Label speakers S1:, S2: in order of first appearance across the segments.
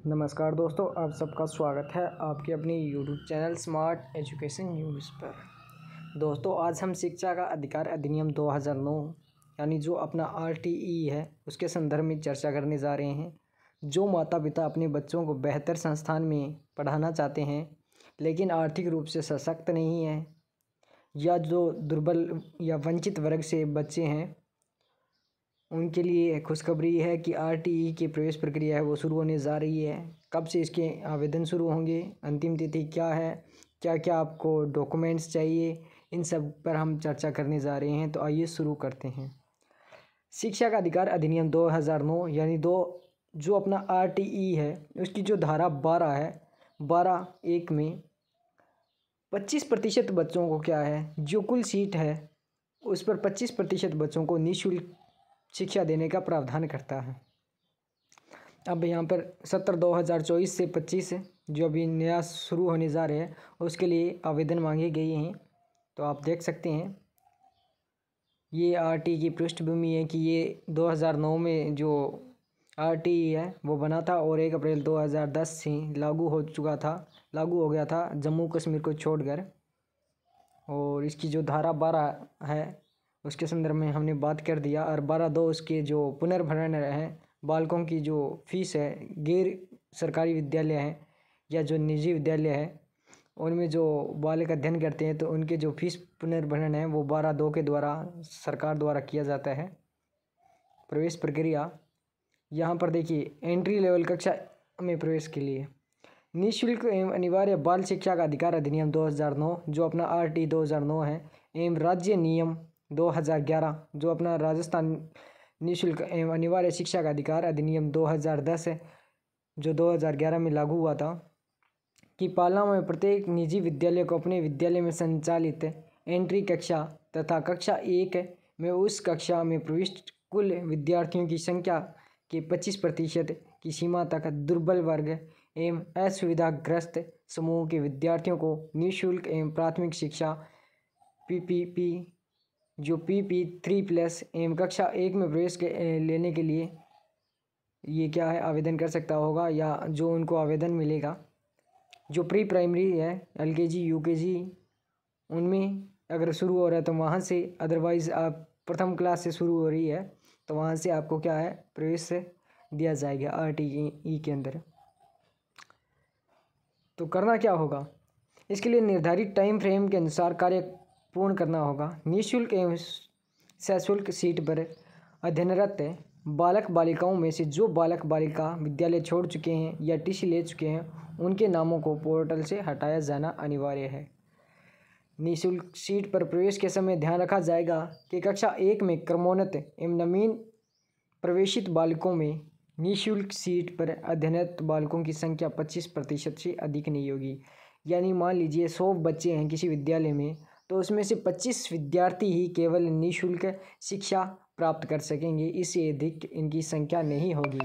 S1: नमस्कार दोस्तों, आप सबका स्वागत है आपके अपनी YouTube channel smart education news पर। दोस्तों, आज हम शिक्षा का अधिकार अधिनियम 2009 यानी जो अपना आरटीई है उसके संदर्भ में चर्चा करने जा रहे हैं। जो माता पिता अपने बच्चों को बेहतर संस्थान में पढ़ाना चाहते हैं लेकिन आर्थिक रूप से सशक्त नहीं हैं, या जो दुर्बल या वंचित वर्ग से बच्चे हैं, उनके लिए खुशखबरी है कि आरटीई की प्रवेश प्रक्रिया है वो शुरू होने जा रही है। कब से इसके आवेदन शुरू होंगे, अंतिम तिथि क्या है, क्या क्या आपको डॉक्यूमेंट्स चाहिए, इन सब पर हम चर्चा करने जा रहे हैं। तो आइए शुरू करते हैं। शिक्षा का अधिकार अधिनियम 2009 यानी जो अपना आरटीई है उसकी जो धारा 12 है, 12(1) में 25% बच्चों को क्या है, जो कुल सीट है उस पर 25% बच्चों को निःशुल्क शिक्षा देने का प्रावधान करता है। अब यहाँ पर 17/2024 से 25 जो अभी नया शुरू होने जा रहे हैं उसके लिए आवेदन मांगे गए हैं। तो आप देख सकते हैं ये आरटी की पृष्ठभूमि है कि ये 2009 में जो आरटी है वो बना था और 1 अप्रैल 2010 से लागू हो गया था जम्मू कश्मीर को छोड़कर। और इसकी जो धारा 12 है उसके संदर्भ में हमने बात कर दिया। और 12(2) उसके जो पुनर्भरण है, बालकों की जो फीस है, गैर सरकारी विद्यालय हैं या जो निजी विद्यालय है उनमें जो बालक अध्ययन करते हैं तो उनके जो फीस पुनर्भरण है वो 12(2) के द्वारा सरकार द्वारा किया जाता है। प्रवेश प्रक्रिया यहाँ पर देखिए, एंट्री लेवल कक्षा में प्रवेश के लिए निःशुल्क एवं अनिवार्य बाल शिक्षा का अधिकार अधिनियम 2009 जो अपना आरटी 2009 है, एवं राज्य नियम 2011 जो अपना राजस्थान निःशुल्क एवं अनिवार्य शिक्षा का अधिकार अधिनियम 2010 है जो 2011 में लागू हुआ था, कि पालना में प्रत्येक निजी विद्यालय को अपने विद्यालय में संचालित एंट्री कक्षा तथा कक्षा 1 में उस कक्षा में प्रविष्ट कुल विद्यार्थियों की संख्या के 25% की सीमा तक दुर्बल वर्ग एवं असुविधाग्रस्त समूह के विद्यार्थियों को निःशुल्क एवं प्राथमिक शिक्षा पीपीपी जो PP 3+ एवं कक्षा 1 में प्रवेश लेने के लिए ये क्या है, आवेदन कर सकता होगा, या जो उनको आवेदन मिलेगा जो प्री प्राइमरी है, LKG UKG उनमें अगर शुरू हो रहा है तो वहाँ से, अदरवाइज़ आप प्रथम क्लास से शुरू हो रही है तो वहाँ से आपको क्या है, प्रवेश दिया जाएगा आरटीई के अंदर। तो करना क्या होगा, इसके लिए निर्धारित टाइम फ्रेम के अनुसार कार्य पूर्ण करना होगा। निःशुल्क एवं सशुल्क सीट पर अध्ययनरत बालक बालिकाओं में से जो बालक बालिका विद्यालय छोड़ चुके हैं या टीसी ले चुके हैं उनके नामों को पोर्टल से हटाया जाना अनिवार्य है। निःशुल्क सीट पर प्रवेश के समय ध्यान रखा जाएगा कि कक्षा 1 में क्रमोन्नत एवं नवीन प्रवेशित बालकों में निःशुल्क सीट पर अध्ययनरत बालकों की संख्या 25% से अधिक नहीं होगी। यानी मान लीजिए 100 बच्चे हैं किसी विद्यालय में, तो उसमें से 25 विद्यार्थी ही केवल निःशुल्क शिक्षा प्राप्त कर सकेंगे, इससे अधिक इनकी संख्या नहीं होगी।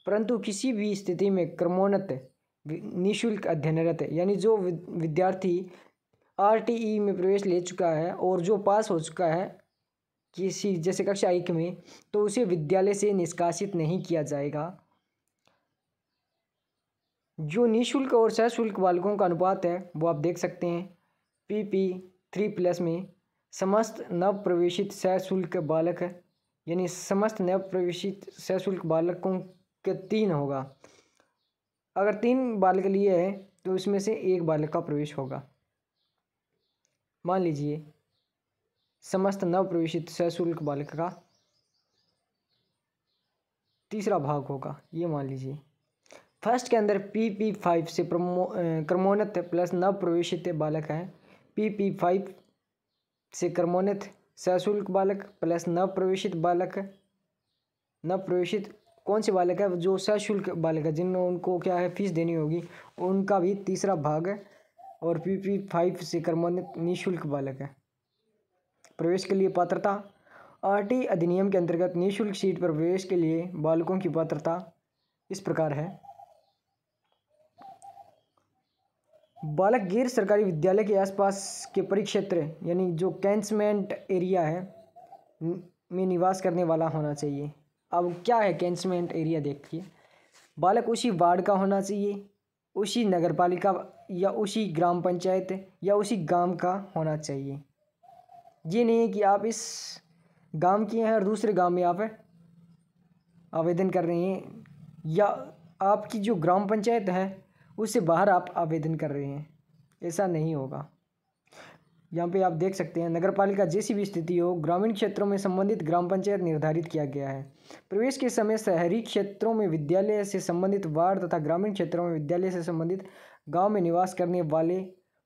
S1: परंतु किसी भी स्थिति में क्रमोन्नत निःशुल्क अध्ययनरत यानी जो विद्यार्थी आरटीई में प्रवेश ले चुका है और जो पास हो चुका है किसी जैसे कक्षा 1 में, तो उसे विद्यालय से निष्कासित नहीं किया जाएगा। जो निःशुल्क और सशुल्क बालकों का अनुपात है वो आप देख सकते हैं। PP 3+ में समस्त नव प्रवेशित सशुल्क बालक यानी समस्त नव प्रवेशित सशुल्क बालकों के 3 होगा। अगर 3 बालक लिए हैं तो उसमें से 1 बालक का प्रवेश होगा। मान लीजिए समस्त नव प्रवेशित सशुल्क बालक का तीसरा भाग होगा, ये मान लीजिए। फर्स्ट के अंदर PP 5 से क्रमोन्नत प्लस नव प्रवेशित बालक है। PP 5 से क्रमोन्नत सशुल्क बालक प्लस नव प्रवेशित बालक। नव प्रवेशित कौन से बालक है, जो सशुल्क बालक है जिन उनको क्या है फीस देनी होगी, उनका भी तीसरा भाग है। और PP 5 से क्रमोन्नत निःशुल्क बालक है। प्रवेश के लिए पात्रता आरटी अधिनियम के अंतर्गत निःशुल्क सीट पर प्रवेश के लिए बालकों की पात्रता इस प्रकार है। बालक गैर सरकारी विद्यालय के आसपास के परिक्षेत्र यानी जो कैंचमेंट एरिया है में निवास करने वाला होना चाहिए। अब क्या है कैंचमेंट एरिया, देखिए बालक उसी वार्ड का होना चाहिए, उसी नगर पालिका या उसी ग्राम पंचायत या उसी गांव का होना चाहिए। ये नहीं है कि आप इस गांव के हैं और दूसरे गांव में आप आवेदन कर रहे हैं, या आपकी जो ग्राम पंचायत है उससे बाहर आप आवेदन कर रहे हैं। ऐसा नहीं होगा। यहाँ पे आप देख सकते हैं, नगर पालिका जैसी भी स्थिति हो, ग्रामीण क्षेत्रों में संबंधित ग्राम पंचायत निर्धारित किया गया है। प्रवेश के समय शहरी क्षेत्रों में विद्यालय से संबंधित वार्ड तथा ग्रामीण क्षेत्रों में विद्यालय से संबंधित गांव में निवास करने वाले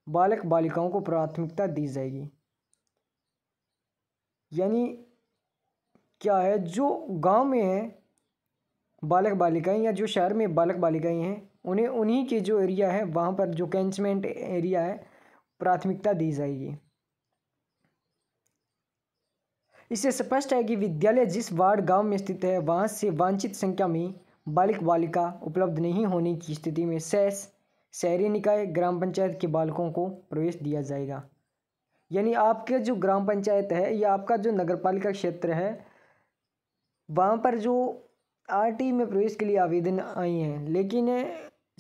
S1: बालक बालिकाओं को प्राथमिकता दी जाएगी। यानी क्या है, जो गांव में है बालक बालिकाएं या जो शहर में बालक बालिकाएं हैं, उन्हें उन्हीं के जो एरिया है वहाँ पर जो कैंचमेंट एरिया है प्राथमिकता दी जाएगी। इससे स्पष्ट है कि विद्यालय जिस वार्ड गांव में स्थित है वहां से वांछित संख्या में बालक बालिका उपलब्ध नहीं होने की स्थिति में शहरी निकाय ग्राम पंचायत के बालकों को प्रवेश दिया जाएगा। यानी आपके जो ग्राम पंचायत है या आपका जो नगर पालिका क्षेत्र है, वहाँ पर जो आरटी में प्रवेश के लिए आवेदन आई हैं लेकिन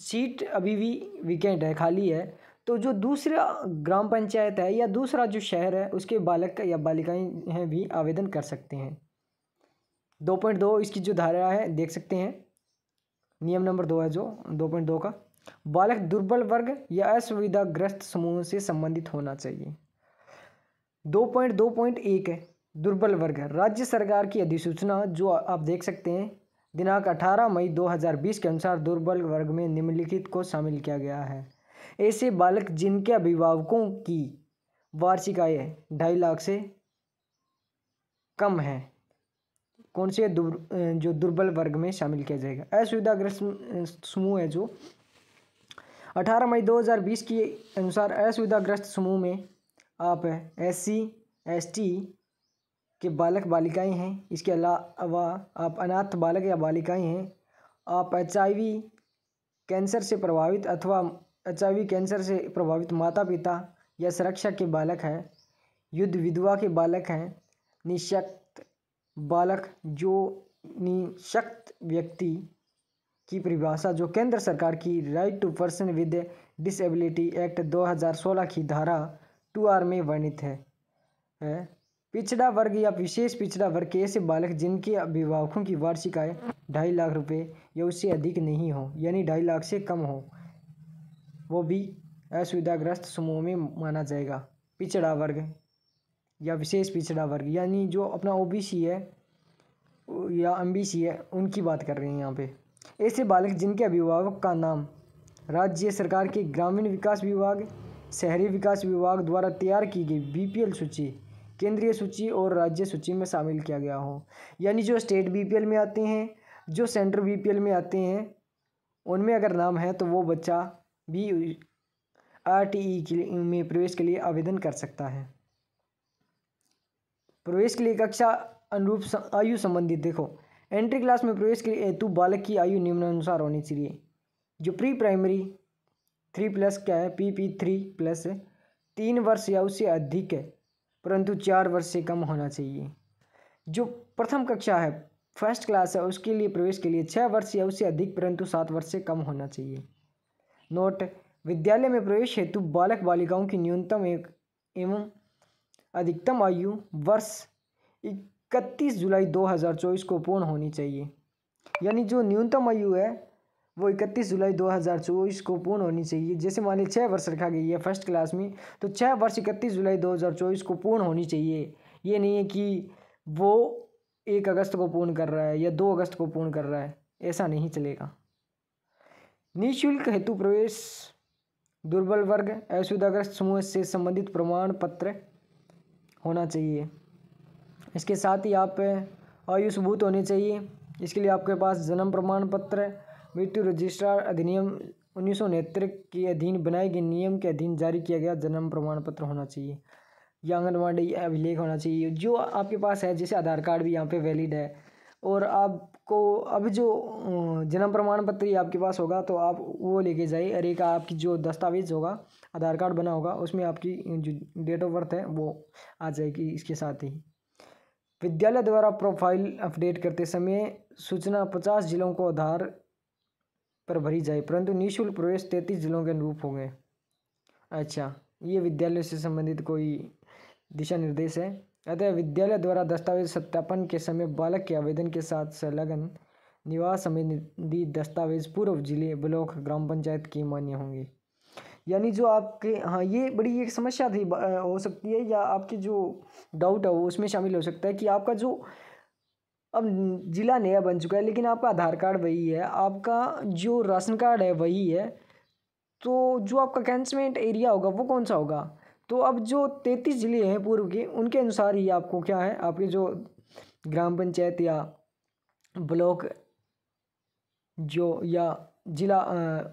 S1: सीट अभी भी वेकेंट है, खाली है, तो जो दूसरा ग्राम पंचायत है या दूसरा जो शहर है उसके बालक या बालिकाएं हैं भी आवेदन कर सकते हैं। 2.2 इसकी जो धारा है देख सकते हैं, नियम नंबर 2 है जो 2.2 का, बालक दुर्बल वर्ग या असुविधाग्रस्त समूह से संबंधित होना चाहिए। 2.2.1 है दुर्बल वर्ग, राज्य सरकार की अधिसूचना जो आप देख सकते हैं दिनांक 18 मई 2020 के अनुसार दुर्बल वर्ग में निम्नलिखित को शामिल किया गया है। ऐसे बालक जिनके अभिभावकों की वार्षिक आय 2.5 लाख से कम है, कौन से जो दुर्बल वर्ग में शामिल किया जाएगा। असुविधाग्रस्त समूह है जो 18 मई 2020 के अनुसार असुविधाग्रस्त समूह में आप SC ST के बालक बालिकाएं हैं, इसके अलावा आप अनाथ बालक या बालिकाएं हैं, आप HIV कैंसर से प्रभावित अथवा HIV कैंसर से प्रभावित माता पिता या सुरक्षा के बालक हैं, युद्ध विधवा के बालक हैं, निःशक्त बालक जो निःशक्त व्यक्ति की परिभाषा जो केंद्र सरकार की right to person with disability act 2016 की धारा 2R में वर्णित है। पिछड़ा वर्ग या विशेष पिछड़ा वर्ग के ऐसे बालक जिनके अभिभावकों की वार्षिक आय 2.5 लाख रुपए या उससे अधिक नहीं हो, यानी 2.5 लाख से कम हो, वो भी असुविधाग्रस्त समूह में माना जाएगा। पिछड़ा वर्ग या विशेष पिछड़ा वर्ग यानी जो अपना OBC है या MBC है, उनकी बात कर रहे हैं यहाँ पे। ऐसे बालक जिनके अभिभावक का नाम राज्य सरकार के ग्रामीण विकास विभाग, शहरी विकास विभाग द्वारा तैयार की गई BPL सूची, केंद्रीय सूची और राज्य सूची में शामिल किया गया हो। यानी जो स्टेट BPL में आते हैं, जो सेंट्रल BPL में आते हैं, उनमें अगर नाम है तो वो बच्चा भी RTE के में प्रवेश के लिए आवेदन कर सकता है। प्रवेश के लिए कक्षा अनुरूप आयु संबंधित देखो, एंट्री क्लास में प्रवेश के हेतु बालक की आयु निम्नानुसार होनी चाहिए। जो प्री प्राइमरी 3+ क्या है, PP3+ 3 वर्ष या उससे अधिक है परंतु 4 वर्ष से कम होना चाहिए। जो प्रथम कक्षा है फर्स्ट क्लास है उसके लिए प्रवेश के लिए 6 वर्ष या उससे अधिक परंतु 7 वर्ष से कम होना चाहिए। नोट, विद्यालय में प्रवेश हेतु बालक बालिकाओं की न्यूनतम एवं अधिकतम आयु वर्ष 31 जुलाई 2024 को पूर्ण होनी चाहिए। यानी जो न्यूनतम आयु है वो 31 जुलाई 2024 को पूर्ण होनी चाहिए। जैसे मान ली 6 वर्ष रखा गई है फर्स्ट क्लास में, तो 6 वर्ष 31 जुलाई 2024 को पूर्ण होनी चाहिए। ये नहीं है कि वो 1 अगस्त को पूर्ण कर रहा है या 2 अगस्त को पूर्ण कर रहा है, ऐसा नहीं चलेगा। निःशुल्क हेतु प्रवेश दुर्बल वर्ग असुविधाग्रस्त समूह से संबंधित प्रमाण पत्र होना चाहिए। इसके साथ ही आप आयु सबूत होने चाहिए। इसके लिए आपके पास जन्म प्रमाण पत्र, मृत्यु रजिस्ट्रार अधिनियम 1969 के अधीन बनाए गए नियम के अधीन जारी किया गया जन्म प्रमाण पत्र होना चाहिए, या आंगनबाड़ी अभिलेख होना चाहिए जो आपके पास है। जैसे आधार कार्ड भी यहाँ पे वैलिड है, और आपको अब जो जन्म प्रमाण पत्र ही आपके पास होगा तो आप वो लेके जाइए। और एक आपकी जो दस्तावेज होगा, आधार कार्ड बना होगा, उसमें आपकी जो डेट ऑफ बर्थ है वो आ जाएगी। इसके साथ ही विद्यालय द्वारा प्रोफाइल अपडेट करते समय सूचना 50 जिलों को आधार पर भरी जाए, परंतु निःशुल्क प्रवेश 33 जिलों के अनुरूप हो गए। अच्छा, ये विद्यालय से संबंधित कोई दिशा निर्देश है। अतः विद्यालय द्वारा दस्तावेज सत्यापन के समय बालक के आवेदन के साथ संलग्न निवास संबंधी दस्तावेज पूर्व जिले, ब्लॉक, ग्राम पंचायत की मान्य होंगे। यानी जो आपके, हाँ, ये बड़ी एक समस्या थी हो सकती है, या आपकी जो डाउट है वो उसमें शामिल हो सकता है कि आपका जो अब जिला नया बन चुका है लेकिन आपका आधार कार्ड वही है, आपका जो राशन कार्ड है वही है, तो जो आपका कैंचमेंट एरिया होगा वो कौन सा होगा। तो अब जो 33 जिले हैं पूर्व के, उनके अनुसार ही आपको क्या है, आपके जो ग्राम पंचायत या ब्लॉक जो या जिला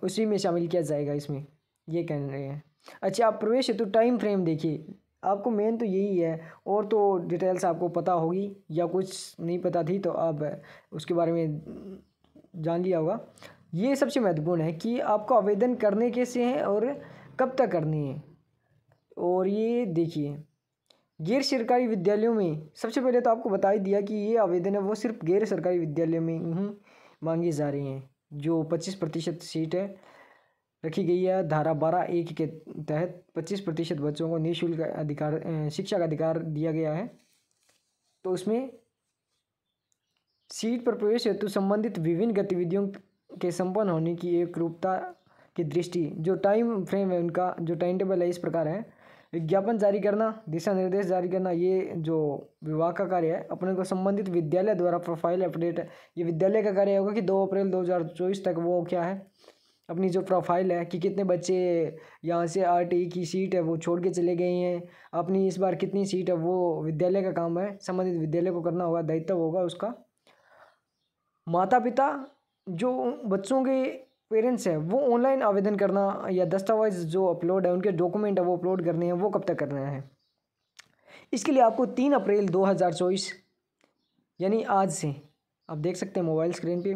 S1: उसी में शामिल किया जाएगा इसमें, ये कह रहे हैं। अच्छा, आप प्रवेश हेतु टाइम फ्रेम देखिए, आपको मेन तो यही है, और तो डिटेल्स आपको पता होगी या कुछ नहीं पता थी तो आप उसके बारे में जान लिया होगा। ये सबसे महत्वपूर्ण है कि आपको आवेदन करने कैसे हैं और कब तक करनी है। और ये देखिए, गैर सरकारी विद्यालयों में सबसे पहले तो आपको बता ही दिया कि ये आवेदन है वो सिर्फ गैर सरकारी विद्यालयों में ही मांगी जा रही हैं। जो 25% सीट है रखी गई है धारा 12(1) के तहत 25% बच्चों को निःशुल्क अधिकार शिक्षा का अधिकार दिया गया है। तो उसमें सीट पर प्रवेश हेतु संबंधित विभिन्न गतिविधियों के संपन्न होने की एक रूपता की दृष्टि जो टाइम फ्रेम है, उनका जो टाइम टेबल है इस प्रकार है। विज्ञापन जारी करना, दिशा निर्देश जारी करना, ये जो विभाग का कार्य है। अपने को संबंधित विद्यालय द्वारा प्रोफाइल अपडेट, ये विद्यालय का कार्य होगा कि 2 अप्रैल 2024 तक वो क्या है, अपनी जो प्रोफाइल है कि कितने बच्चे यहाँ से RTE की सीट है वो छोड़ के चले गए हैं, अपनी इस बार कितनी सीट है वो विद्यालय का काम है, संबंधित विद्यालय को करना होगा, दायित्व होगा उसका। माता पिता जो बच्चों के पेरेंट्स हैं वो ऑनलाइन आवेदन करना या दस्तावेज जो अपलोड है, उनके डॉक्यूमेंट है वो अपलोड करने हैं, वो कब तक करना है। इसके लिए आपको 3 अप्रैल 2024 यानी आज से, आप देख सकते हैं मोबाइल स्क्रीन पे,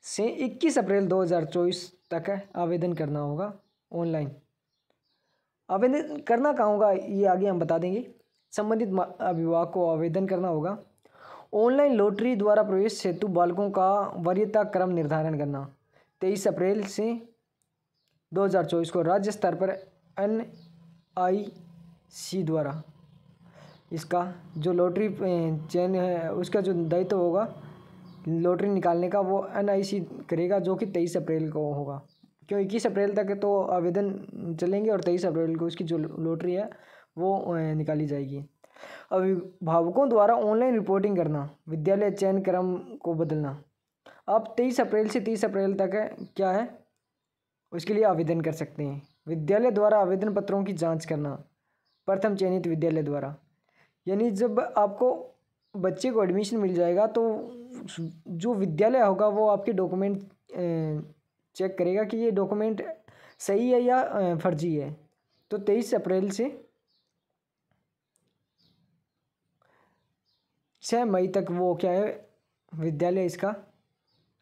S1: से 21 अप्रैल 2024 तक आवेदन करना होगा ऑनलाइन। आवेदन करना कहाँ होगा ये आगे हम बता देंगे। संबंधित विभाग को आवेदन करना होगा। ऑनलाइन लॉटरी द्वारा प्रवेश हेतु बालकों का वरीयता क्रम निर्धारण करना 23 अप्रैल से 2024 को राज्य स्तर पर NIC द्वारा इसका जो लॉटरी चयन है उसका जो दायित्व होगा लॉटरी निकालने का वो NIC करेगा, जो कि 23 अप्रैल को होगा। क्यों 21 अप्रैल तक तो आवेदन चलेंगे और 23 अप्रैल को उसकी जो लॉटरी है वो निकाली जाएगी। अभिभावकों द्वारा ऑनलाइन रिपोर्टिंग करना, विद्यालय चयन क्रम को बदलना। आप 23 अप्रैल से 30 अप्रैल तक क्या है उसके लिए आवेदन कर सकते हैं। विद्यालय द्वारा आवेदन पत्रों की जांच करना, प्रथम चयनित विद्यालय द्वारा, यानी जब आपको बच्चे को एडमिशन मिल जाएगा तो जो विद्यालय होगा वो आपके डॉक्यूमेंट चेक करेगा कि ये डॉक्यूमेंट सही है या फर्जी है। तो 23 अप्रैल से 6 मई तक वो क्या है विद्यालय इसका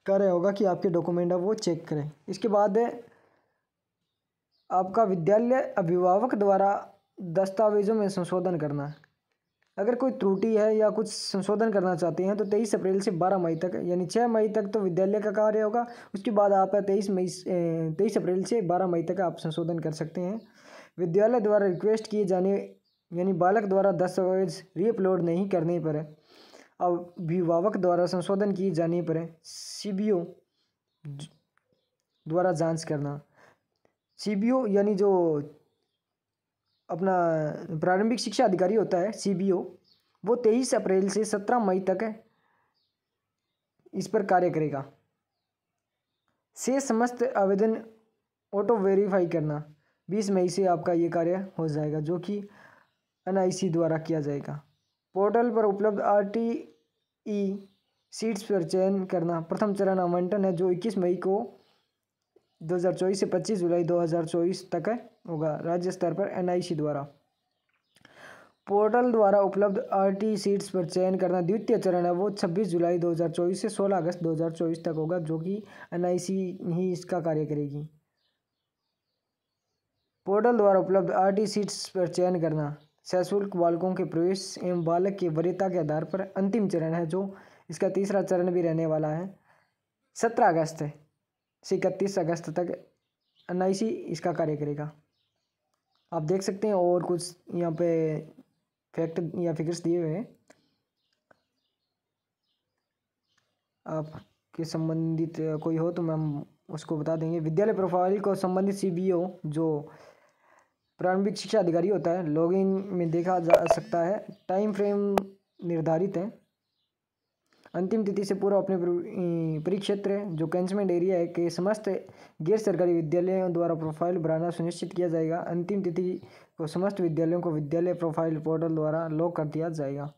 S1: कार्य होगा कि आपके डॉक्यूमेंट है वो चेक करें। इसके बाद आपका विद्यालय अभिभावक द्वारा दस्तावेजों में संशोधन करना, अगर कोई त्रुटि है या कुछ संशोधन करना चाहते हैं तो 23 अप्रैल से 12 मई तक यानी 6 मई तक तो विद्यालय का कार्य होगा। उसके बाद आप 23 अप्रैल से 12 मई तक आप संशोधन कर सकते हैं। विद्यालय द्वारा रिक्वेस्ट किए जाने यानी बालक द्वारा दस्तावेज रीअपलोड नहीं करने पर अभिभावक द्वारा संशोधन किए जाने पर CBO द्वारा जांच करना। CBO यानी जो अपना प्रारंभिक शिक्षा अधिकारी होता है CBO, वो 23 अप्रैल से 17 मई तक इस पर कार्य करेगा। से समस्त आवेदन ऑटो वेरीफाई करना 20 मई से आपका ये कार्य हो जाएगा, जो कि NIC द्वारा किया जाएगा। पोर्टल पर उपलब्ध RTE सीट्स पर चयन करना, प्रथम चरण आवंटन है जो 21 मई को 2024 से 25 जुलाई 2024 तक होगा राज्य स्तर पर NIC द्वारा। पोर्टल द्वारा उपलब्ध RTE सीट्स पर चयन करना द्वितीय चरण है वो 26 जुलाई 2024 से 16 अगस्त 2024 तक होगा, जो कि NIC ही इसका कार्य करेगी। पोर्टल द्वारा उपलब्ध RTE सीट्स पर चयन करना सशुल्क बालकों के प्रवेश एवं बालक की वरीयता के आधार पर अंतिम चरण है, जो इसका तीसरा चरण भी रहने वाला है 17 अगस्त है से 31 अगस्त तक NIC इसका कार्य करेगा। आप देख सकते हैं और कुछ यहाँ पे फैक्ट या फिगर्स दिए हुए हैं आपके संबंधित कोई हो तो हम उसको बता देंगे। विद्यालय प्रोफाइल को संबंधित CBO जो प्रारंभिक शिक्षा अधिकारी होता है लॉगिन में देखा जा सकता है। टाइम फ्रेम निर्धारित है। अंतिम तिथि से पूर्व अपने परिक्षेत्र जो कैंचमेंट एरिया है के समस्त गैर सरकारी विद्यालयों द्वारा प्रोफाइल बनाना सुनिश्चित किया जाएगा। अंतिम तिथि को समस्त विद्यालयों को विद्यालय प्रोफाइल पोर्टल द्वारा लॉक कर दिया जाएगा।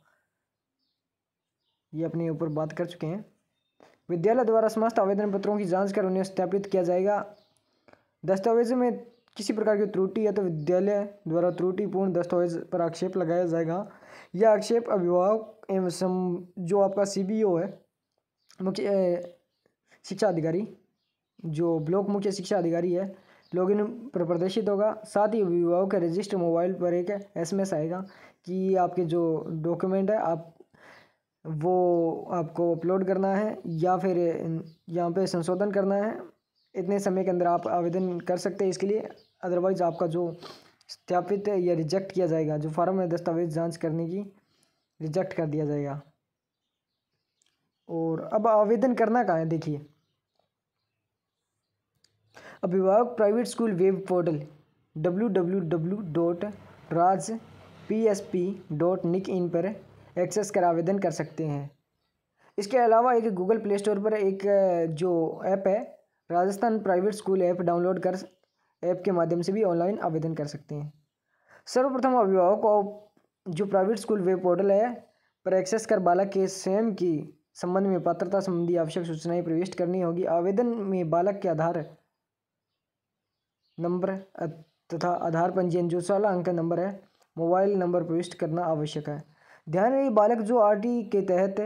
S1: ये अपने ऊपर बात कर चुके हैं। विद्यालय द्वारा समस्त आवेदन पत्रों की जांच कर उन्हें सत्यापित किया जाएगा। दस्तावेजों में किसी प्रकार की त्रुटि है तो विद्यालय द्वारा त्रुटिपूर्ण दस्तावेज पर आक्षेप लगाया जाएगा। यह आक्षेप अभिभावक एवं जो आपका CBO है मुख्य शिक्षा अधिकारी जो ब्लॉक मुख्य शिक्षा अधिकारी है लॉगिन पर प्रदर्शित होगा। साथ ही अभिभावक के रजिस्टर मोबाइल पर एक SMS आएगा कि आपके जो डॉक्यूमेंट है आप वो आपको अपलोड करना है या फिर यहाँ पे संशोधन करना है। इतने समय के अंदर आप आवेदन कर सकते हैं इसके लिए, अदरवाइज आपका जो सत्यापित है या रिजेक्ट किया जाएगा। जो फॉर्म है दस्तावेज जांच करने की रिजेक्ट कर दिया जाएगा। और अब आवेदन करना कहाँ है देखिए, अभिभावक private school web portal www.rajpsp.nic.in पर एक्सेस कर आवेदन कर सकते हैं। इसके अलावा एक गूगल प्ले स्टोर पर एक जो ऐप है Rajasthan private school app download कर ऐप के माध्यम से भी ऑनलाइन आवेदन कर सकते हैं। सर्वप्रथम अभिभावक को जो प्राइवेट स्कूल वेब पोर्टल है पर एक्सेस कर बालक के स्वयं की संबंध में पात्रता संबंधी आवश्यक सूचनाएं प्रविष्ट करनी होगी। आवेदन में बालक के आधार नंबर तथा आधार पंजीयन जो 16 अंक का नंबर है मोबाइल नंबर प्रविष्ट करना आवश्यक है। ध्यान रहे बालक जो RT के तहत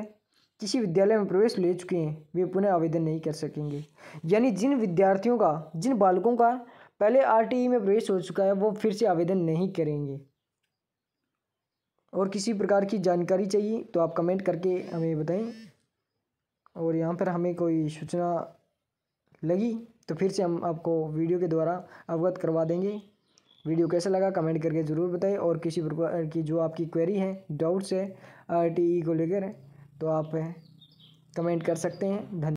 S1: किसी विद्यालय में प्रवेश ले चुके हैं वे पुनः आवेदन नहीं कर सकेंगे। यानी जिन विद्यार्थियों का जिन बालकों का पहले RTE में प्रवेश हो चुका है वो फिर से आवेदन नहीं करेंगे। और किसी प्रकार की जानकारी चाहिए तो आप कमेंट करके हमें बताएं। और यहाँ पर हमें कोई सूचना लगी तो फिर से हम आपको वीडियो के द्वारा अवगत करवा देंगे। वीडियो कैसा लगा कमेंट करके ज़रूर बताएं। और किसी प्रकार की जो आपकी क्वेरी है डाउट्स है RTE को लेकर तो आप कमेंट कर सकते हैं। धन्यवाद।